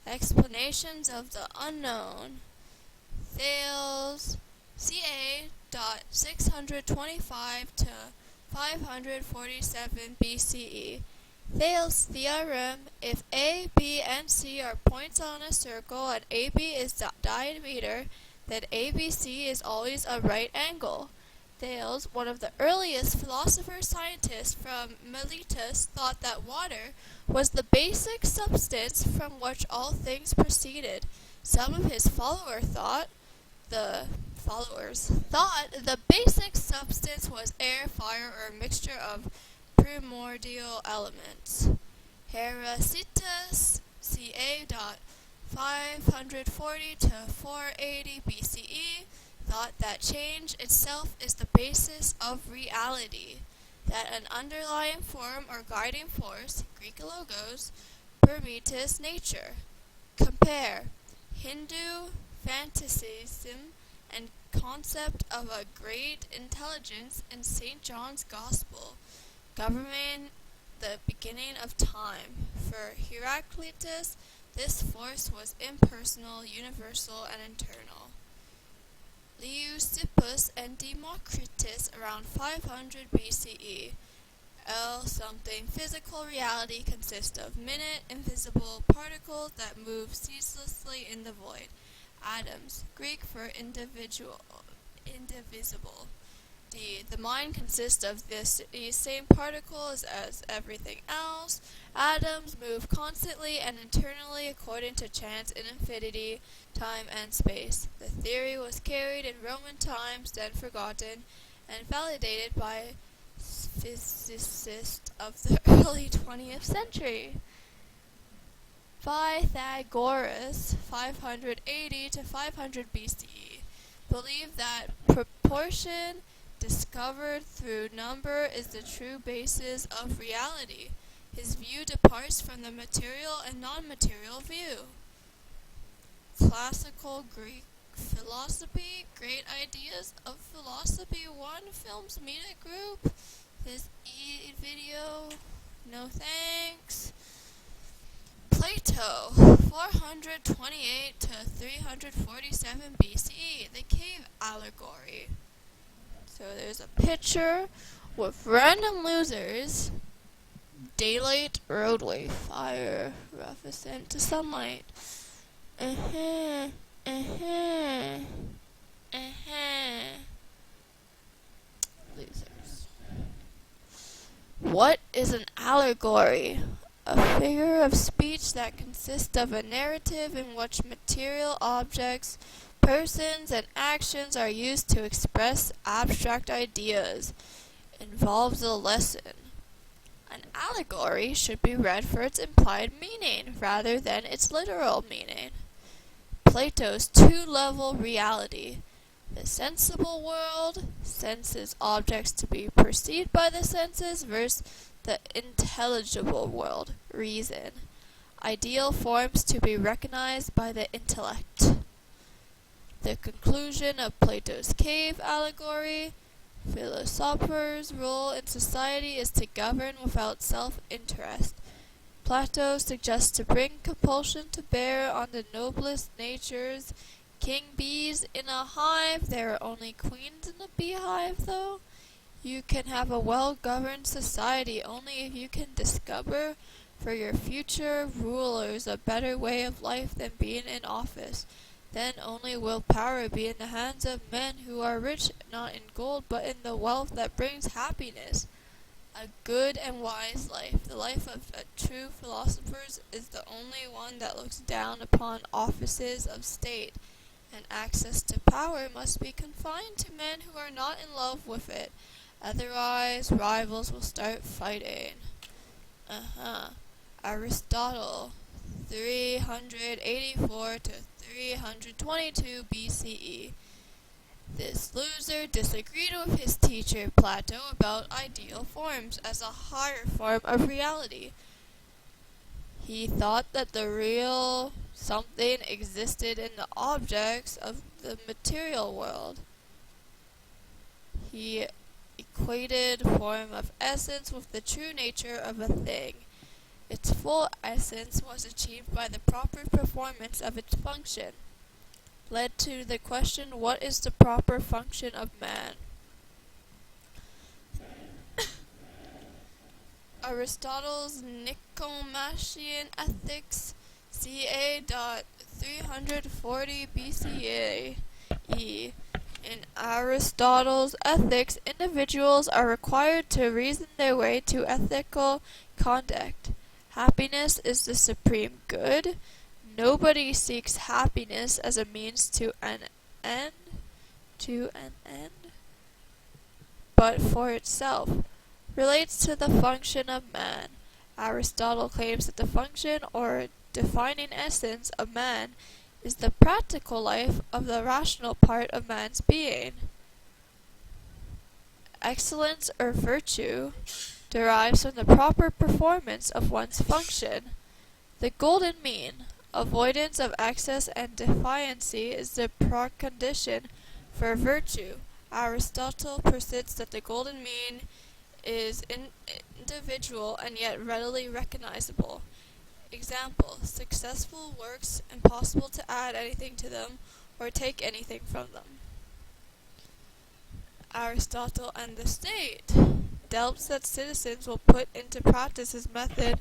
Explanations of the unknown. Thales, ca. 625 to 547 BCE. Thales' theorem: if A, B, and C are points on a circle and AB is the diameter, then ABC is always a right angle. Thales, one of the earliest philosopher-scientists from Miletus, thought that water was the basic substance from which all things proceeded. Some of his followers thought the basic substance was air, fire, or a mixture of primordial elements. Heresitus, ca. 540 to 480 BCE, thought that change itself is the basis of reality, that an underlying form or guiding force, Greek logos, permeates nature. Compare Hindu fanaticism and concept of a great intelligence in St. John's Gospel, governing the beginning of time. For Heraclitus, this force was impersonal, universal, and internal. Leucippus and Democritus around 500 BCE. Something physical reality consists of minute, invisible particles that move ceaselessly in the void. Atoms, Greek for indivisible. The mind consists of these same particles as everything else. Atoms move constantly and internally according to chance in infinity, time, and space. The theory was carried in Roman times, then forgotten, and validated by physicists of the early 20th century. Pythagoras, 580 to 500 BCE, believed that proportion discovered through number is the true basis of reality. His view departs from the material and non-material view. Classical Greek philosophy, Great Ideas of Philosophy 1 Films Media Group. This video, no thanks. Plato, 428 to 347 BCE, the cave allegory. So there's a picture with random losers, daylight, roadway, fire, rough ascent to sunlight. Losers. What is an allegory? A figure of speech that consists of a narrative in which material objects, persons, and actions are used to express abstract ideas. Involves a lesson. An allegory should be read for its implied meaning rather than its literal meaning. Plato's two-level reality. The sensible world, senses objects to be perceived by the senses, versus the intelligible world, reason. Ideal forms to be recognized by the intellect. The conclusion of Plato's cave allegory. Philosophers' role in society is to govern without self-interest. Plato suggests to bring compulsion to bear on the noblest natures. King bees in a hive, there are only queens in a beehive, though. You can have a well-governed society only if you can discover for your future rulers a better way of life than being in office. Then only will power be in the hands of men who are rich not in gold but in the wealth that brings happiness. A good and wise life, the life of a true philosopher, is the only one that looks down upon offices of state, and access to power must be confined to men who are not in love with it. Otherwise, rivals will start fighting. Aristotle, 384 to 322 BCE. This loser disagreed with his teacher Plato about ideal forms as a higher form of reality. He thought that the real something existed in the objects of the material world. He equated form of essence with the true nature of a thing. its full essence was achieved by the proper performance of its function, led to the question, what is the proper function of man? Aristotle's Nicomachean Ethics, ca. 340 BCE. In Aristotle's Ethics, individuals are required to reason their way to ethical conduct. Happiness is the supreme good. Nobody seeks happiness as a means to an end, but for itself. Relates to the function of man. Aristotle claims that the function or defining essence of man is the practical life of the rational part of man's being. Excellence or virtue derives from the proper performance of one's function. The golden mean, avoidance of excess and defiancy, is the precondition for virtue. Aristotle persists that the golden mean is individual and yet readily recognizable. Example, successful works impossible to add anything to them or take anything from them. Aristotle and the State doubts that citizens will put into practice his method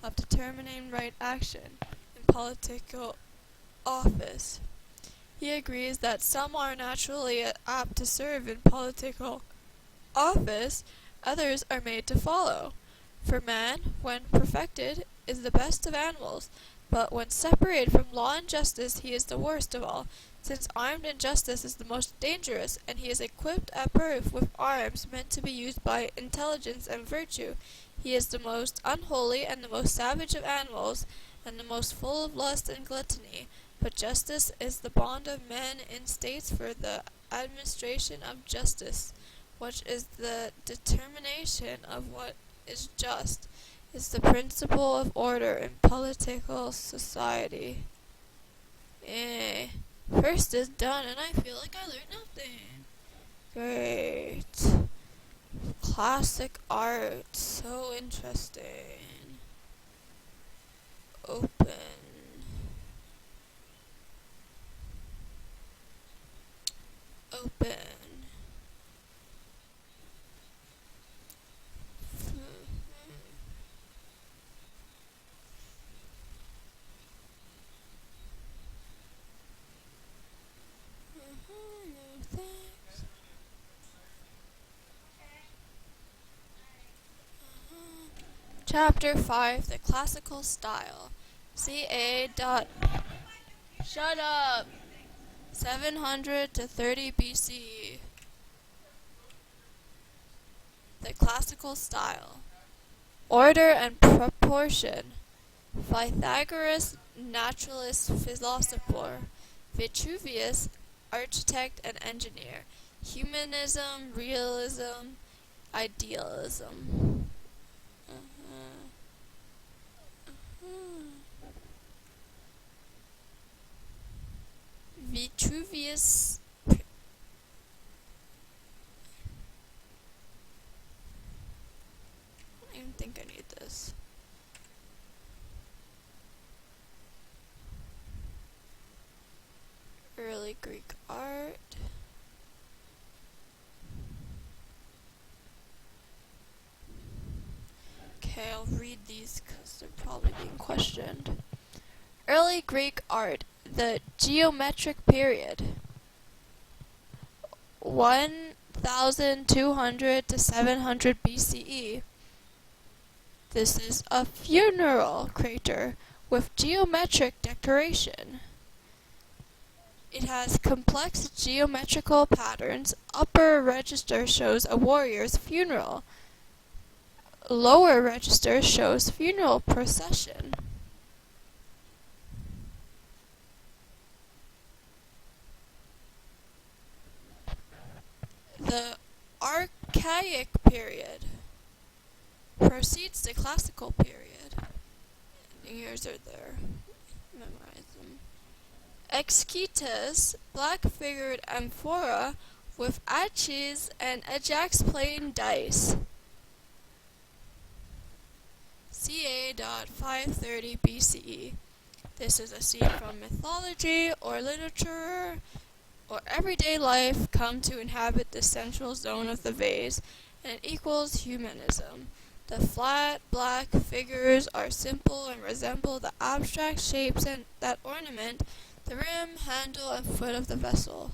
of determining right action in political office. He agrees that some are naturally apt to serve in political office, others are made to follow. For man, when perfected, is the best of animals, but when separated from law and justice, he is the worst of all, since armed injustice is the most dangerous, and he is equipped at birth with arms meant to be used by intelligence and virtue. He is the most unholy and the most savage of animals, and the most full of lust and gluttony. But justice is the bond of men in states for the administration of justice, which is the determination of what is just, is the principle of order in political society. First is done, and I feel like I learned nothing. Great. Classic art, so interesting. Open. Open. Chapter 5, The Classical Style. Ca. Shut up! 700 to 30 BCE. The Classical Style. Order and proportion. Pythagoras, naturalist, philosopher. Vitruvius, architect and engineer. Humanism, realism, idealism. Vitruvius. I don't even think I need this. Early Greek art. Okay, I'll read these because they're probably being questioned. Early Greek art, the geometric period, 1200 to 700 BCE. This is a funeral crater with geometric decoration. It has complex geometrical patterns. Upper register shows a warrior's funeral. Lower register shows funeral procession. The Archaic period precedes the Classical period. Years are there. Memorize them. Exquitas, black-figured amphora with aches and Ajax playing dice. ca.530 BCE. This is a scene from mythology or literature or everyday life come to inhabit the central zone of the vase, and it equals humanism. The flat, black figures are simple and resemble the abstract shapes that ornament the rim, handle, and foot of the vessel.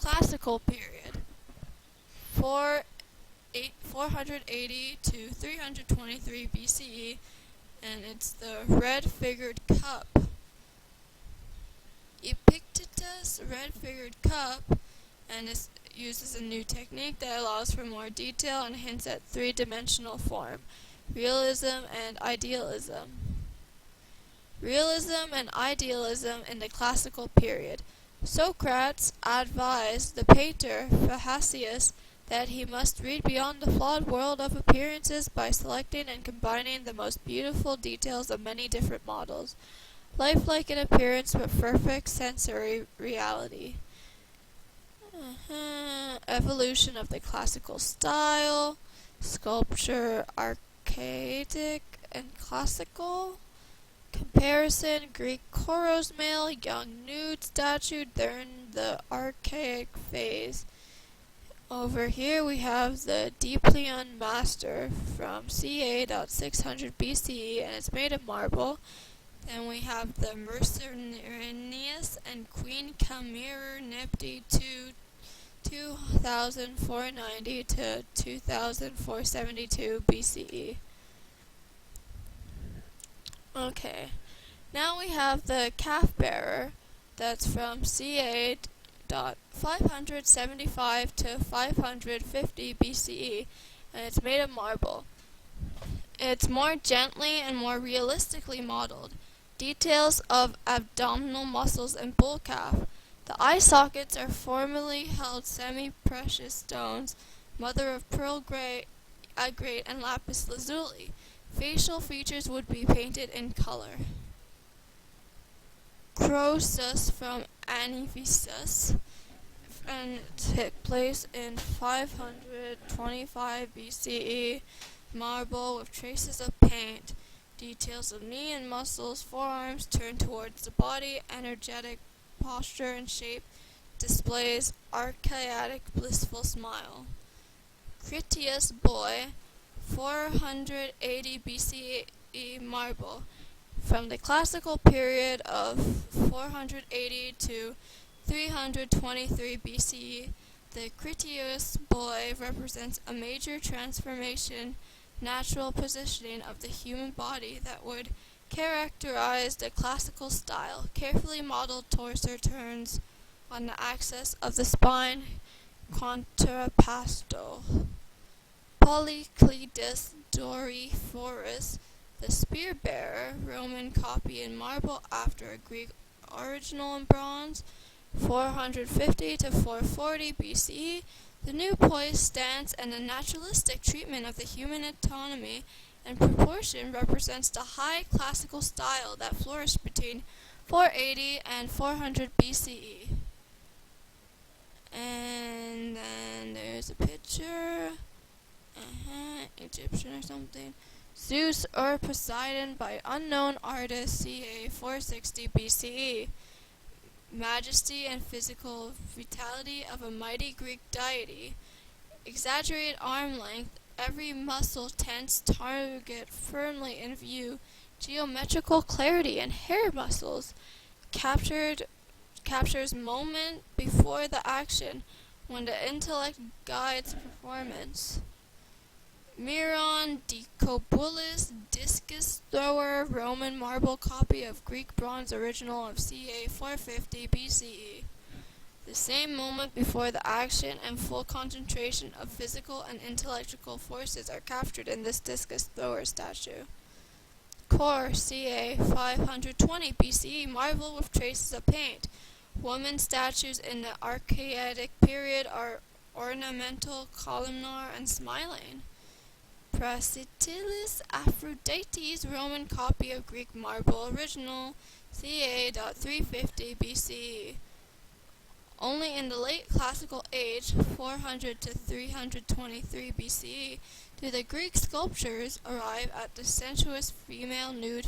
Classical period 480 to 323 BCE, and it's the red-figured cup. Epictetus' red-figured cup, and it uses a new technique that allows for more detail and hints at three-dimensional form: realism and idealism. Realism and idealism in the classical period. Socrates advised the painter Phasaelus that he must read beyond the flawed world of appearances by selecting and combining the most beautiful details of many different models, lifelike in appearance but perfect sensory reality. Evolution of the classical style, sculpture, archaic and classical. Comparison: Greek Koros male, young nude statue during the archaic phase. Over here we have the Diplon master from ca.600 BCE, and it's made of marble. Then we have the Mercerineus and Queen Camille Nipti 2490 to 2472 BCE. Okay, now we have the calf bearer that's from ca.575 to 550 BCE, and it's made of marble. It's more gently and more realistically modeled. Details of abdominal muscles and bull calf. The eye sockets are formerly held semi-precious stones, mother of pearl, agate, and lapis lazuli. Facial features would be painted in color. Croesus from Anivisus, and took place in 525 BCE. Marble with traces of paint. Details of knee and muscles, forearms turned towards the body, energetic posture and shape, displays archaic blissful smile. Critias boy, 480 BCE marble. From the classical period of 480 to 323 BCE, the Critias boy represents a major transformation, natural positioning of the human body that would characterize the classical style. Carefully modeled torso turns on the axis of the spine, contrapposto. Polycletus Doryphorus, the spear-bearer, Roman copy in marble after a Greek original in bronze, 450 to 440 BCE. The new poised stance and the naturalistic treatment of the human anatomy and proportion represents the high classical style that flourished between 480 and 400 BCE. And then there's a picture, Egyptian or something. Zeus or Poseidon by unknown artist ca. 460 BCE. Majesty and physical vitality of a mighty Greek deity. Exaggerated arm length, every muscle tense, target firmly in view. Geometrical clarity and hair muscles. Captures moment before the action, when the intellect guides performance. Miron Dicobolus, discus thrower, Roman marble copy of Greek bronze original of ca. 450 BCE. The same moment before the action and full concentration of physical and intellectual forces are captured in this discus thrower statue. Core, ca. 520 BCE, marble with traces of paint. Woman statues in the archaic period are ornamental, columnar, and smiling. Praxiteles Aphrodite's Roman copy of Greek marble original ca. 350 BCE. Only in the late classical age, 400 to 323 BCE, Do the Greek sculptures arrive at the sensuous female nude